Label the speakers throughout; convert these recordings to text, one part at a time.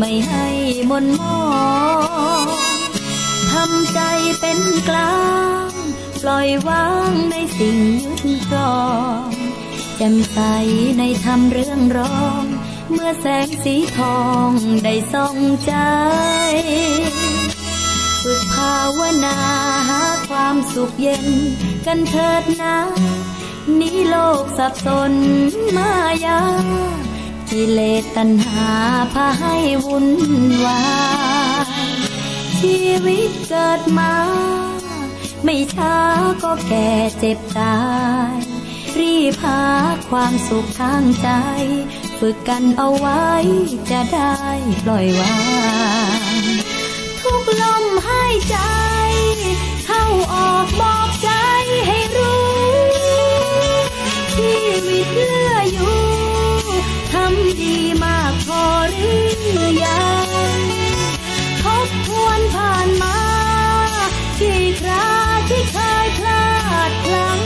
Speaker 1: ไม่ให้มนมองทำใจเป็นกลางปล่อยวางในสิ่งยึดครองแจ่มใสในธรรมเรื่องร้องเมื่อแสงสีทองได้ส่องใจฝึกภาวนาหาความสุขเย็นกันเถิดนะนี้โลกสับสนมายากิเลสตัณหาพาให้วุ่นวายชีวิตเกิดมาไม่ช้าก็แก่เจ็บตายรีบหาความสุขทางใจฝึกกันเอาไว้จะได้ปล่อยวางทุกลมหายใจเข้าออกบอกใจให้รู้ชีวิตเหลืออยู่ทำดีมากพอหรือยังทบทวนผ่านมากี่คราที่เคยพลาดพลั้ง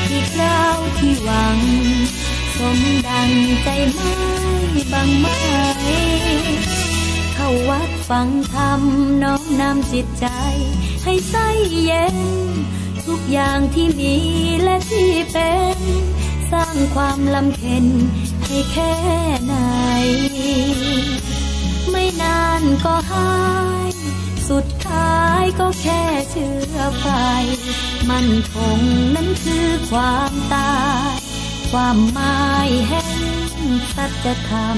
Speaker 1: ที่คราวที่หวังสมดังใจไม่บังไหมเข้าวัดฟังธรรมน้อมนำจิตใจให้ใสเย็นทุกอย่างที่มีและที่เป็นสร้างความลำเค็ญให้แค่ไหนไม่นานก็หายสุดท้ายก็แค่เชื้อไฟมั่นคงนั้นคือความตายความหมายแห่งสัจธรรม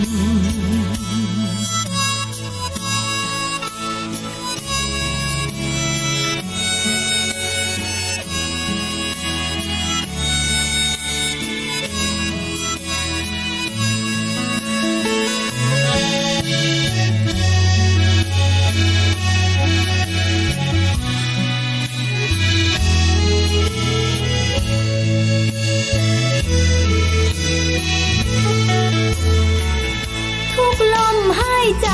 Speaker 1: ใจ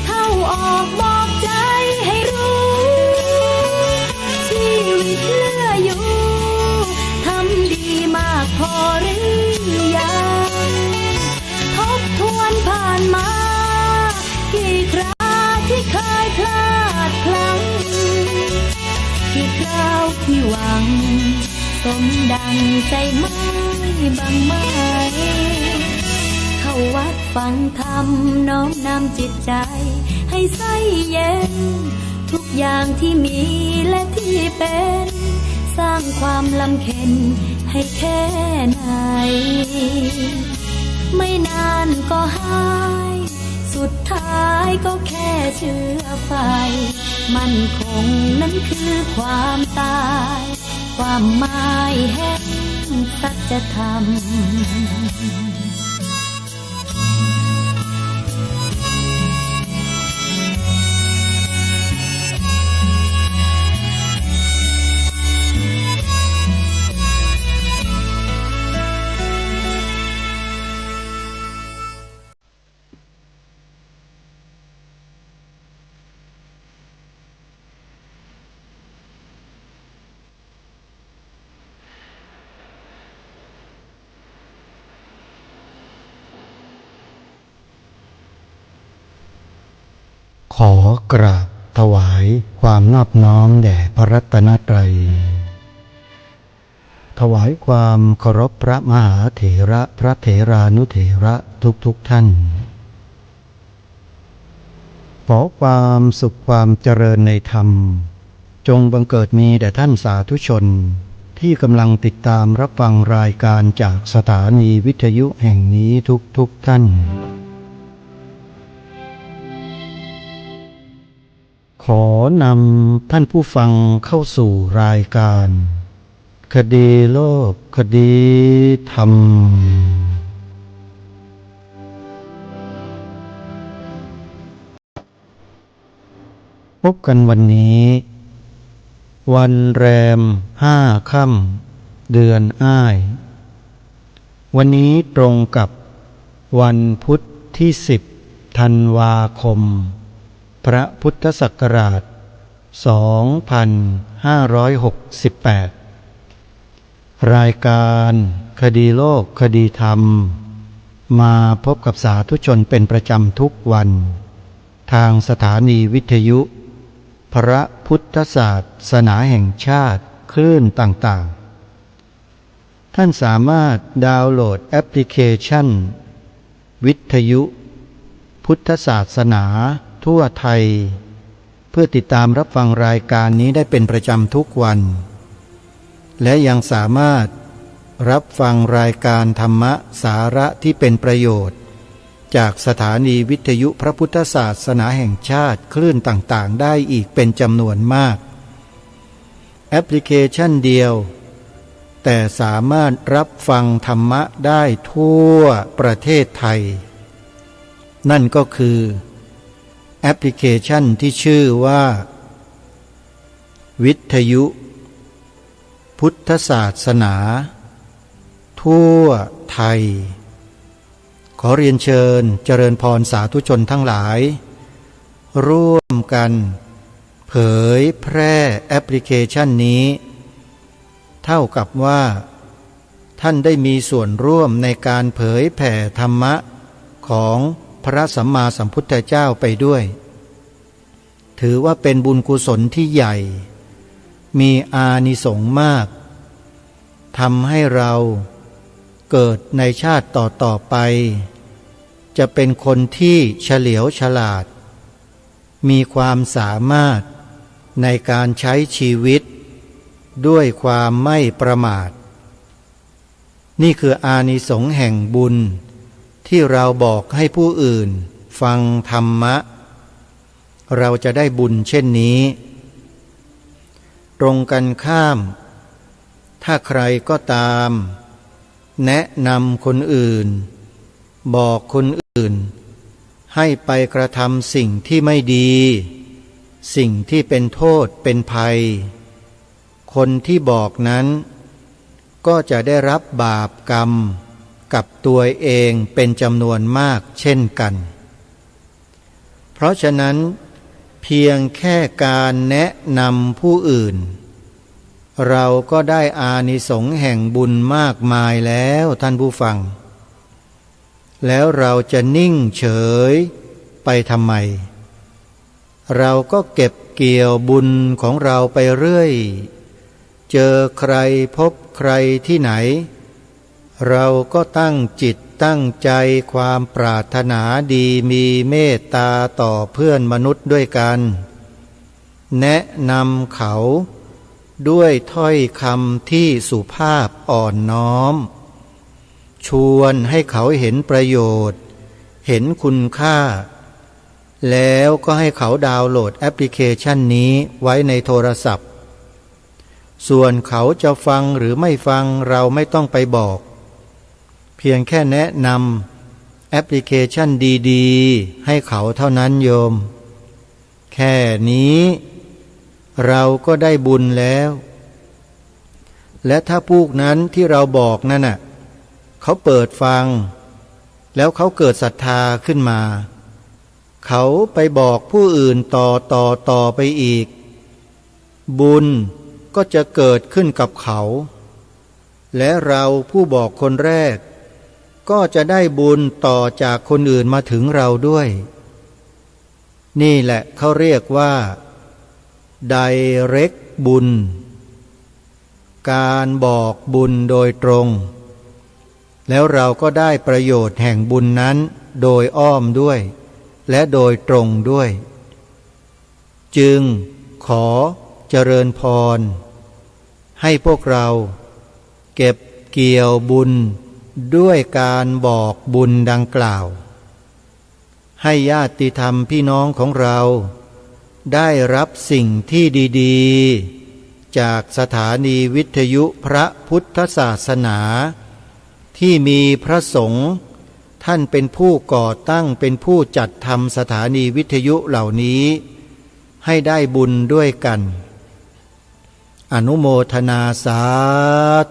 Speaker 1: เข้าออกบอกใจให้รู้ชีวิตเหลืออยู่ทำดีมากพอหรือยังทบทวนผ่านมากี่คราที่เคยพลาดพลั้งกี่คราวที่หวังสมดังใจไม่บังไหมวัดฟังธรรมน้อมนำจิตใจให้ใสเย็นทุกอย่างที่มีและที่เป็นสร้างความลำเค็ญให้แค่ไหนไม่นานก็หายสุดท้ายก็แค่เชื้อไฟมั่นคงนั้นคือความตายความหมายแห่งสัจธรรม
Speaker 2: ขอกราบถวายความนอบน้อมแด่พระรัตนตรัยถวายความเคารพพระมหาเถระพระเถรานุเถระทุกท่านขอความสุขความเจริญในธรรมจงบังเกิดมีแด่ท่านสาธุชนที่กำลังติดตามรับฟังรายการจากสถานีวิทยุแห่งนี้ทุกท่านขอนำท่านผู้ฟังเข้าสู่รายการคดีโลกคดีธรรมพบกันวันนี้วันแรม5 ค่ำเดือนอ้ายวันนี้ตรงกับวันพุธที่10 ธันวาคมพระพุทธศักราช 2568 รายการคดีโลกคดีธรรม มาพบกับสาธุชนเป็นประจำทุกวันทางสถานีวิทยุพระพุทธศาสนาแห่งชาติคลื่นต่างๆท่านสามารถดาวน์โหลดแอปพลิเคชันวิทยุพุทธศาสนาทั่วไทยเพื่อติดตามรับฟังรายการนี้ได้เป็นประจำทุกวันและยังสามารถรับฟังรายการธรรมะสาระที่เป็นประโยชน์จากสถานีวิทยุพระพุทธศาสนาแห่งชาติคลื่นต่างๆได้อีกเป็นจำนวนมากแอปพลิเคชันเดียวแต่สามารถรับฟังธรรมะได้ทั่วประเทศไทยนั่นก็คือแอปพลิเคชันที่ชื่อว่าวิทยุพุทธศาสนาทั่วไทยขอเรียนเชิญเจริญพรสาธุชนทั้งหลายร่วมกันเผยแพร่แอปพลิเคชันนี้เท่ากับว่าท่านได้มีส่วนร่วมในการเผยแผ่ธรรมะของพระสัมมาสัมพุทธเจ้าไปด้วยถือว่าเป็นบุญกุศลที่ใหญ่มีอานิสงส์มากทำให้เราเกิดในชาติต่อๆไปจะเป็นคนที่เฉลียวฉลาดมีความสามารถในการใช้ชีวิตด้วยความไม่ประมาทนี่คืออานิสงส์แห่งบุญที่เราบอกให้ผู้อื่นฟังธรรมะเราจะได้บุญเช่นนี้ตรงกันข้ามถ้าใครก็ตามแนะนำคนอื่นบอกคนอื่นให้ไปกระทำสิ่งที่ไม่ดีสิ่งที่เป็นโทษเป็นภัยคนที่บอกนั้นก็จะได้รับบาปกรรมกับตัวเองเป็นจำนวนมากเช่นกันเพราะฉะนั้นเพียงแค่การแนะนำผู้อื่นเราก็ได้อานิสงส์แห่งบุญมากมายแล้วท่านผู้ฟังแล้วเราจะนิ่งเฉยไปทำไมเราก็เก็บเกี่ยวบุญของเราไปเรื่อยเจอใครพบใครที่ไหนเราก็ตั้งจิตตั้งใจความปรารถนาดีมีเมตตาต่อเพื่อนมนุษย์ด้วยกันแนะนำเขาด้วยถ้อยคำที่สุภาพอ่อนน้อมชวนให้เขาเห็นประโยชน์เห็นคุณค่าแล้วก็ให้เขาดาวน์โหลดแอปพลิเคชันนี้ไว้ในโทรศัพท์ส่วนเขาจะฟังหรือไม่ฟังเราไม่ต้องไปบอกเพียงแค่แนะนำแอปพลิเคชันดีๆให้เขาเท่านั้นโยมแค่นี้เราก็ได้บุญแล้วและถ้าพวกนั้นที่เราบอกนั่นน่ะเขาเปิดฟังแล้วเขาเกิดศรัทธาขึ้นมาเขาไปบอกผู้อื่นต่อไปอีกบุญก็จะเกิดขึ้นกับเขาและเราผู้บอกคนแรกก็จะได้บุญต่อจากคนอื่นมาถึงเราด้วยนี่แหละเขาเรียกว่าdirect บุญการบอกบุญโดยตรงแล้วเราก็ได้ประโยชน์แห่งบุญนั้นโดยอ้อมด้วยและโดยตรงด้วยจึงขอเจริญพรให้พวกเราเก็บเกี่ยวบุญด้วยการบอกบุญดังกล่าวให้ญาติธรรมพี่น้องของเราได้รับสิ่งที่ดีๆจากสถานีวิทยุพระพุทธศาสนาที่มีพระสงฆ์ท่านเป็นผู้ก่อตั้งเป็นผู้จัดทำสถานีวิทยุเหล่านี้ให้ได้บุญด้วยกันอนุโมทนาสา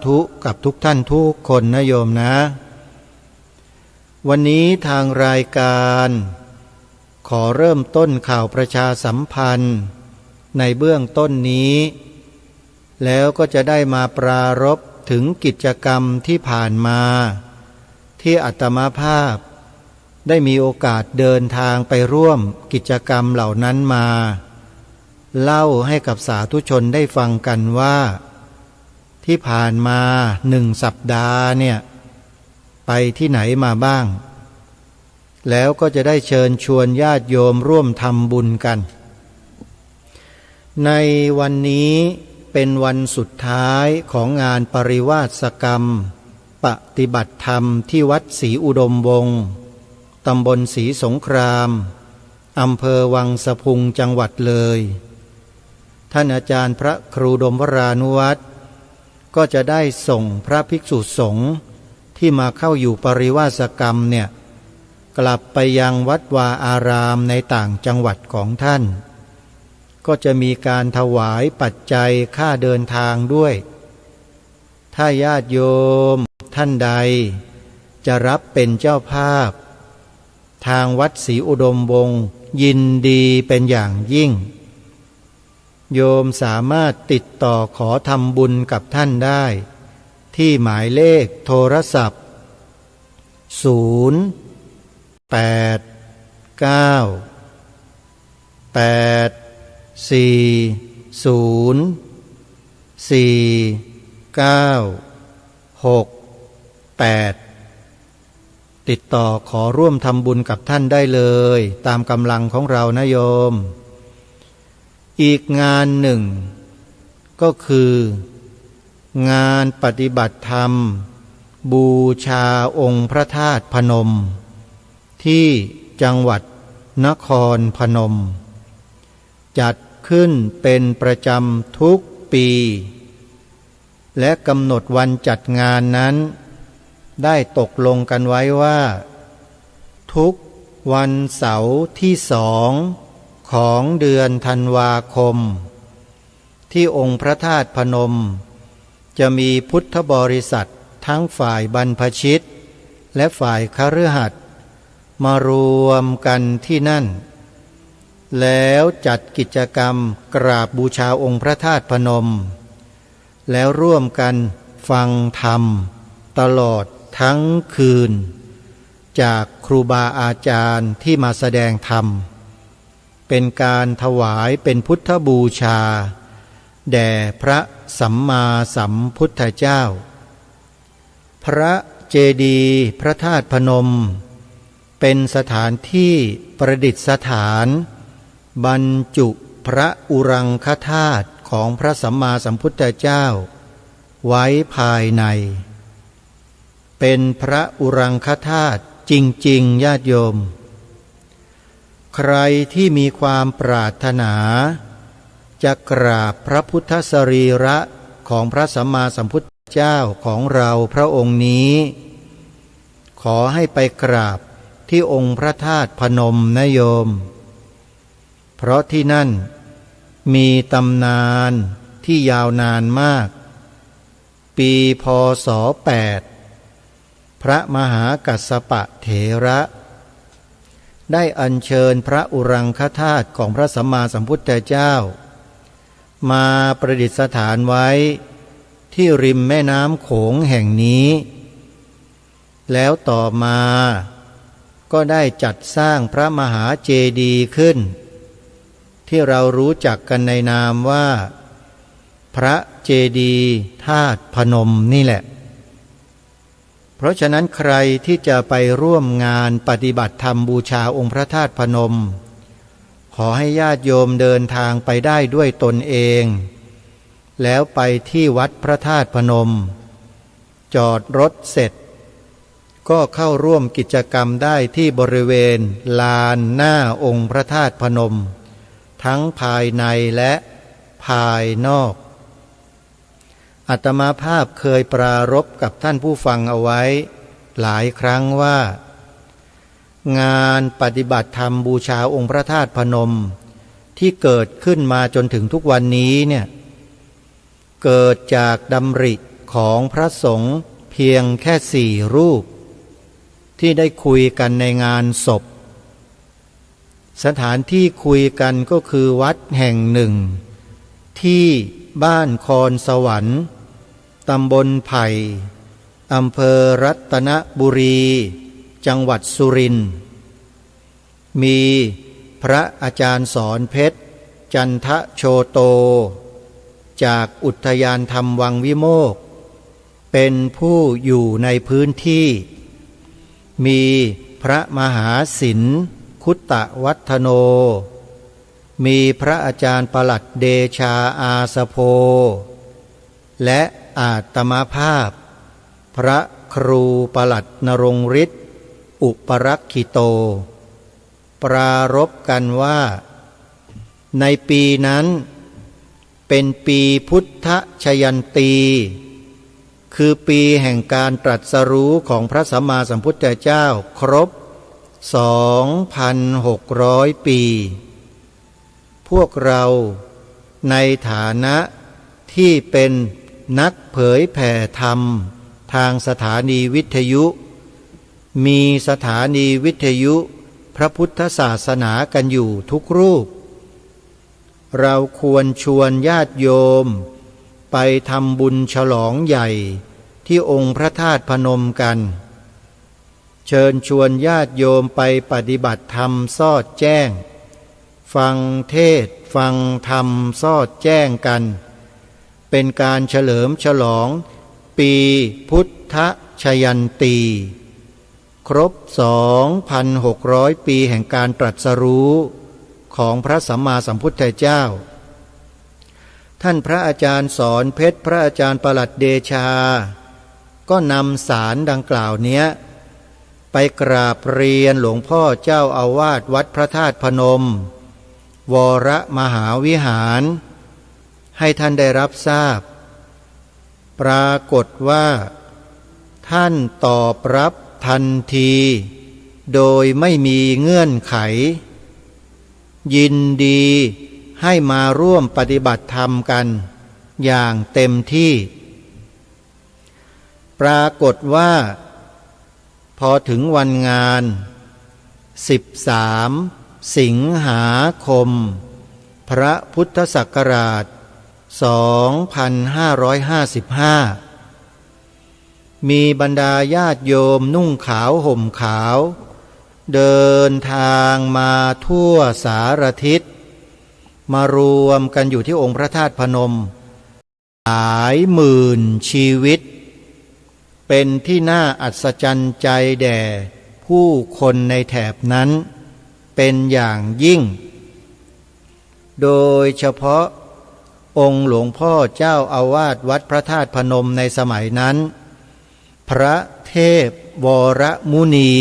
Speaker 2: ธุกับทุกท่านทุกคนนะโยมนะวันนี้ทางรายการขอเริ่มต้นข่าวประชาสัมพันธ์ในเบื้องต้นนี้แล้วก็จะได้มาปรารภถึงกิจกรรมที่ผ่านมา ที่อาตมาภาพได้มีโอกาสเดินทางไปร่วมกิจกรรมเหล่านั้นมาเล่าให้กับสาธุชนได้ฟังกันว่าที่ผ่านมา1 สัปดาห์เนี่ยไปที่ไหนมาบ้างแล้วก็จะได้เชิญชวนญาติโยมร่วมทำบุญกันในวันนี้เป็นวันสุดท้ายของงานปริวาสกรรมปฏิบัติธรรมที่วัดศรีอุดมวงศ์ตำบลศรีสงครามอำเภอวังสะพุงจังหวัดเลยท่านอาจารย์พระครูดมวรานุวัตรก็จะได้ส่งพระภิกษุสงฆ์ที่มาเข้าอยู่ปริวาสกรรมเนี่ยกลับไปยังวัดวาอารามในต่างจังหวัดของท่านก็จะมีการถวายปัจจัยค่าเดินทางด้วยถ้าญาติโยมท่านใดจะรับเป็นเจ้าภาพทางวัดศรีอุดมวงศ์ยินดีเป็นอย่างยิ่งโยมสามารถติดต่อขอทำบุญกับท่านได้ที่หมายเลขโทรศัพท์ติดต่อขอร่วมทำบุญกับท่านได้เลยตามกำลังของเรานะโยมอีกงานหนึ่งก็คืองานปฏิบัติธรรมบูชาองค์พระธาตุพนมที่จังหวัดนครพนมจัดขึ้นเป็นประจำทุกปีและกำหนดวันจัดงานนั้นได้ตกลงกันไว้ว่าทุกวันเสาร์ที่2ของเดือนธันวาคมที่องค์พระธาตุพนมจะมีพุทธบริษัททั้งฝ่ายบรรพชิตและฝ่ายคฤหัสถ์มารวมกันที่นั่นแล้วจัดกิจกรรมกราบบูชาองค์พระธาตุพนมแล้วร่วมกันฟังธรรมตลอดทั้งคืนจากครูบาอาจารย์ที่มาแสดงธรรมเป็นการถวายเป็นพุทธบูชาแด่พระสัมมาสัมพุทธเจ้าพระเจดีย์พระธาตุพนมเป็นสถานที่ประดิษฐานบรรจุพระอุรังคธาตุของพระสัมมาสัมพุทธเจ้าไว้ภายในเป็นพระอุรังคธาตุจริงๆญาติโยมใครที่มีความปรารถนาจะกราบพระพุทธสรีระของพระสัมมาสัมพุทธเจ้าของเราพระองค์นี้ขอให้ไปกราบที่องค์พระธาตุพนมนะโยมเพราะที่นั่นมีตำนานที่ยาวนานมากปีพ.ศ. 8พระมหากัสสปะเถระได้อัญเชิญพระอุรังคธาตุของพระสัมมาสัมพุทธเจ้ามาประดิษฐานไว้ที่ริมแม่น้ำโขงแห่งนี้แล้วต่อมาก็ได้จัดสร้างพระมหาเจดีย์ขึ้นที่เรารู้จักกันในนามว่าพระเจดีย์ธาตุพนมนี่แหละเพราะฉะนั้นใครที่จะไปร่วมงานปฏิบัติธรรมบูชาองค์พระธาตุพนมขอให้ญาติโยมเดินทางไปได้ด้วยตนเองแล้วไปที่วัดพระธาตุพนมจอดรถเสร็จก็เข้าร่วมกิจกรรมได้ที่บริเวณลานหน้าองค์พระธาตุพนมทั้งภายในและภายนอกอาตมาภาพเคยปรารภกับท่านผู้ฟังเอาไว้หลายครั้งว่างานปฏิบัติธรรมบูชาองค์พระธาตุพนมที่เกิดขึ้นมาจนถึงทุกวันนี้เนี่ยเกิดจากดำริของพระสงฆ์เพียงแค่4 รูปที่ได้คุยกันในงานศพสถานที่คุยกันก็คือวัดแห่งหนึ่งที่บ้านคอนสวรรค์ตำบลไผ่ อำเภอรัตนบุรีจังหวัดสุรินทร์มีพระอาจารย์สอนเพชรจันทโชโตจากอุทยานธรรมวังวิโมกข์เป็นผู้อยู่ในพื้นที่มีพระมหาศิลป์คุตตวัฒโนมีพระอาจารย์ปลัดเดชาอาสโพและอาตมาภาพพระครูปลัดนรงฤทธิ์อุปรักขิโตปรารภกันว่าในปีนั้นเป็นปีพุทธชยันตีคือปีแห่งการตรัสรู้ของพระสัมมาสัมพุทธเจ้าครบ 2,600 ปีพวกเราในฐานะที่เป็นนักเผยแผ่ธรรมทางสถานีวิทยุมีสถานีวิทยุพระพุทธศาสนากันอยู่ทุกรูปเราควรชวนญาติโยมไปทำบุญฉลองใหญ่ที่องค์พระธาตุพนมกันเชิญชวนญาติโยมไปปฏิบัติธรรมสอดแจ้งฟังเทศน์ฟังธรรมสอดแจ้งกันเป็นการเฉลิมฉลองปีพุทธชยันตีครบ 2,600 ปีแห่งการตรัสรู้ของพระสัมมาสัมพุทธเจ้าท่านพระอาจารย์สอนเพชรพระอาจารย์ปลัดเดชาก็นำสารดังกล่าวเนี้ยไปกราบเรียนหลวงพ่อเจ้าอาวาสวัดพระธาตุพนมวรมหาวิหารให้ท่านได้รับทราบปรากฏว่าท่านตอบรับทันทีโดยไม่มีเงื่อนไขยินดีให้มาร่วมปฏิบัติธรรมกันอย่างเต็มที่ปรากฏว่าพอถึงวันงาน13 สิงหาคมพระพุทธศักราช 2555มีบรรดาญาติโยมนุ่งขาวห่มขาวเดินทางมาทั่วสารทิศมารวมกันอยู่ที่องค์พระธาตุพนมหลายหมื่นชีวิตเป็นที่น่าอัศจรรย์ใจแด่ผู้คนในแถบนั้นเป็นอย่างยิ่งโดยเฉพาะองค์หลวงพ่อเจ้าอาวาสวัดพระธาตุพนมในสมัยนั้นพระเทพวรมุนี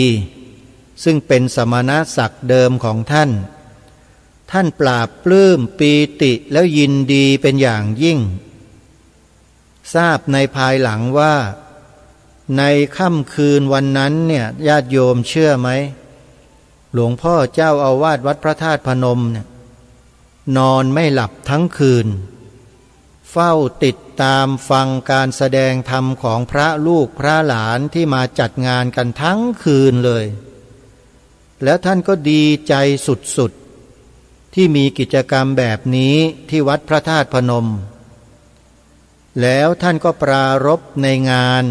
Speaker 2: ซึ่งเป็นสมณศักดิ์เดิมของท่านปราบปลื้มปีติแล้วยินดีเป็นอย่างยิ่งทราบในภายหลังว่าในค่ำคืนวันนั้นเนี่ยญาติโยมเชื่อไหมหลวงพ่อเจ้าอาวาสวัดพระธาตุพนมเนี่ยนอนไม่หลับทั้งคืนเฝ้าติดตามฟังการแสดงธรรมของพระลูกพระหลานที่มาจัดงานกันทั้งคืนเลยแล้วท่านก็ดีใจสุดๆที่มีกิจกรรมแบบนี้ที่วัดพระธาตุพนมแล้วท่านก็ปรารภในงาน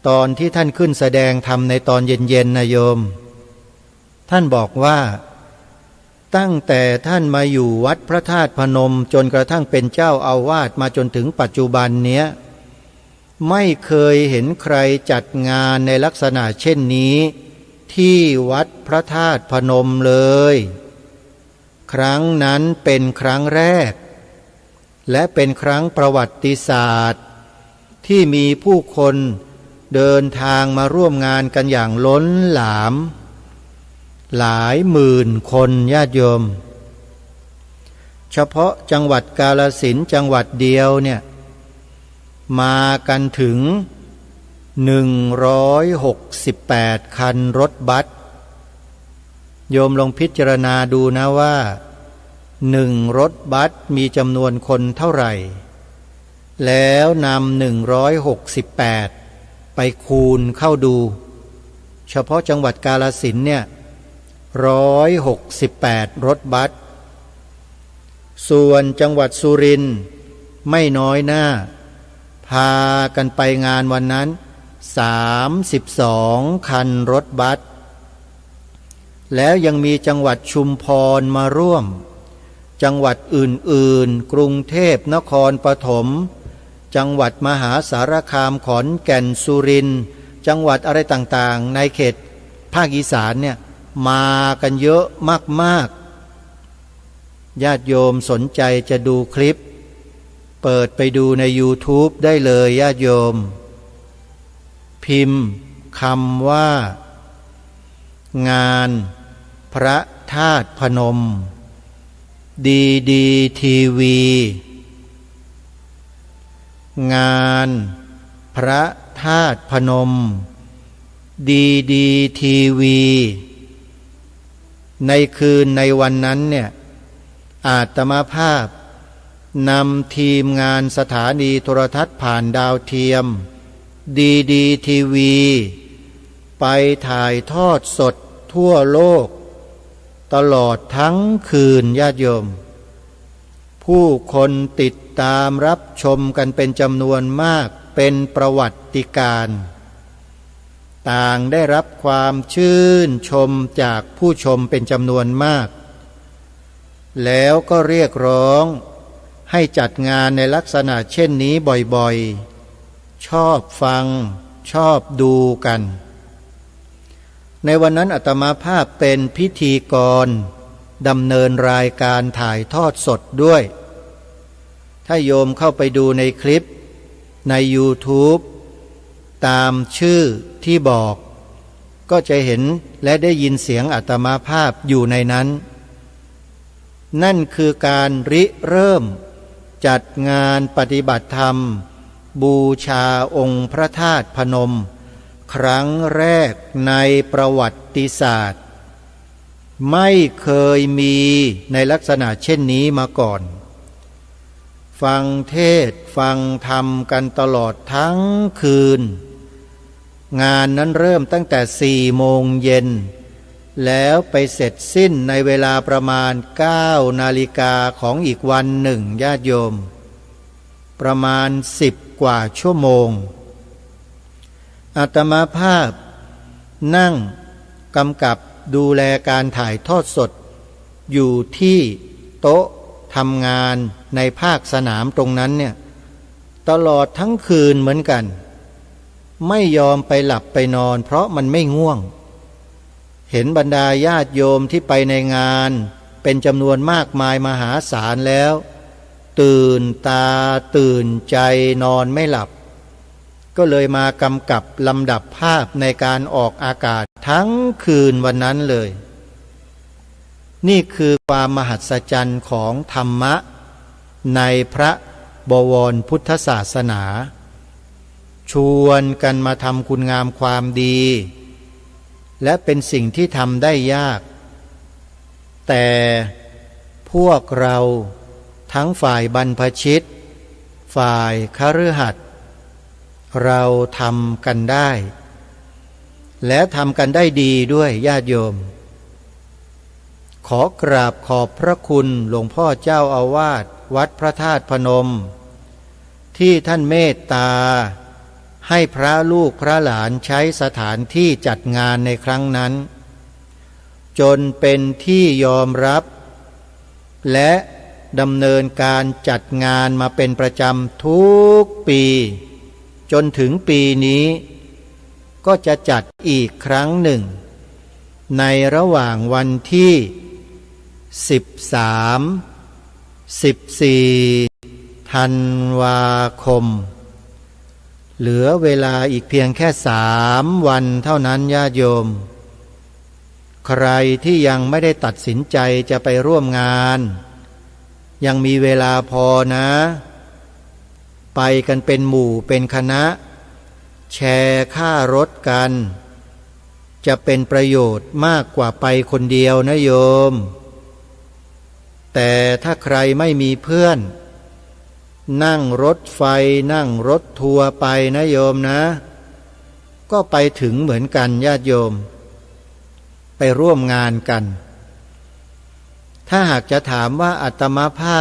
Speaker 2: ตอนที่ท่านขึ้นแสดงธรรมในตอนเย็นๆนะโยมท่านบอกว่าตั้งแต่ท่านมาอยู่วัดพระธาตุพนมจนกระทั่งเป็นเจ้าอาวาสมาจนถึงปัจจุบันเนี้ยไม่เคยเห็นใครจัดงานในลักษณะเช่นนี้ที่วัดพระธาตุพนมเลยครั้งนั้นเป็นครั้งแรกและเป็นครั้งประวัติศาสตร์ที่มีผู้คนเดินทางมาร่วมงานกันอย่างล้นหลามหลายหมื่นคนญาติโยมเฉพาะจังหวัดกาฬสินธุ์จังหวัดเดียวเนี่ยมากันถึง168 คันรถบัสโยมลองพิจารณาดูนะว่า1 รถบัสมีจำนวนคนเท่าไหร่แล้วนำ168ไปคูณเข้าดูเฉพาะจังหวัดกาฬสินธุ์เนี่ย168 รถบัสส่วนจังหวัดสุรินทร์ไม่น้อยหน้าพากันไปงานวันนั้น 32 คันรถบัสแล้วยังมีจังหวัดชุมพรมาร่วมจังหวัดอื่นๆกรุงเทพนครปฐมจังหวัดมหาสารคามขอนแก่นสุรินทร์จังหวัดอะไรต่างๆในเขตภาคอีสานเนี่ยมากันเยอะมากๆญาติโยมสนใจจะดูคลิปเปิดไปดูใน YouTube ได้เลยญาติโยมพิมพ์คำว่างานพระธาตุพนมดีทีวีงานพระธาตุพนมดีทีวีในคืนในวันนั้นเนี่ยอาตมาภาพนำทีมงานสถานีโทรทัศน์ผ่านดาวเทียมดีทีวีไปถ่ายทอดสดทั่วโลกตลอดทั้งคืนญาติโยมผู้คนติดตามรับชมกันเป็นจำนวนมากเป็นประวัติการณ์ต่างได้รับความชื่นชมจากผู้ชมเป็นจำนวนมากแล้วก็เรียกร้องให้จัดงานในลักษณะเช่นนี้บ่อยๆชอบฟังชอบดูกันในวันนั้นอาตมาภาพเป็นพิธีกรดำเนินรายการถ่ายทอดสดด้วยถ้าโยมเข้าไปดูในคลิปใน YouTube ตามชื่อที่บอกก็จะเห็นและได้ยินเสียงอาตมาภาพอยู่ในนั้นนั่นคือการริเริ่มจัดงานปฏิบัติธรรมบูชาองค์พระธาตุพนมครั้งแรกในประวัติศาสตร์ไม่เคยมีในลักษณะเช่นนี้มาก่อนฟังเทศน์ฟังธรรมกันตลอดทั้งคืนงานนั้นเริ่มตั้งแต่4 โมงเย็นแล้วไปเสร็จสิ้นในเวลาประมาณ9 นาฬิกาของอีกวันหนึ่งญาติโยมประมาณ10 กว่าชั่วโมงอาตมาภาพนั่งกำกับดูแลการถ่ายทอดสดอยู่ที่โต๊ะทำงานในภาคสนามตรงนั้นเนี่ยตลอดทั้งคืนเหมือนกันไม่ยอมไปหลับไปนอนเพราะมันไม่ง่วงเห็นบรรดาญาติโยมที่ไปในงานเป็นจำนวนมากมายมหาศาลแล้วตื่นตาตื่นใจนอนไม่หลับก็เลยมากำกับลำดับภาพในการออกอากาศทั้งคืนวันนั้นเลยนี่คือความมหัศจรรย์ของธรรมะในพระบวรพุทธศาสนาชวนกันมาทำคุณงามความดีและเป็นสิ่งที่ทำได้ยากแต่พวกเราทั้งฝ่ายบรรพชิตฝ่ายคฤหัสถ์เราทำกันได้และทำกันได้ดีด้วยญาติโยมขอกราบขอบพระคุณหลวงพ่อเจ้าอาวาสวัดพระธาตุพนมที่ท่านเมตตาให้พระลูกพระหลานใช้สถานที่จัดงานในครั้งนั้นจนเป็นที่ยอมรับและดำเนินการจัดงานมาเป็นประจำทุกปีจนถึงปีนี้ก็จะจัดอีกครั้งหนึ่งในระหว่างวันที่13-14 ธันวาคมเหลือเวลาอีกเพียงแค่3 วันเท่านั้นญาติโยมใครที่ยังไม่ได้ตัดสินใจจะไปร่วมงานยังมีเวลาพอนะไปกันเป็นหมู่เป็นคณะแชร์ค่ารถกันจะเป็นประโยชน์มากกว่าไปคนเดียวนะโยมแต่ถ้าใครไม่มีเพื่อนนั่งรถไฟนั่งรถทัวร์ไปนะโยมนะก็ไปถึงเหมือนกันญาติโยมไปร่วมงานกันถ้าหากจะถามว่าอาตมาภาพ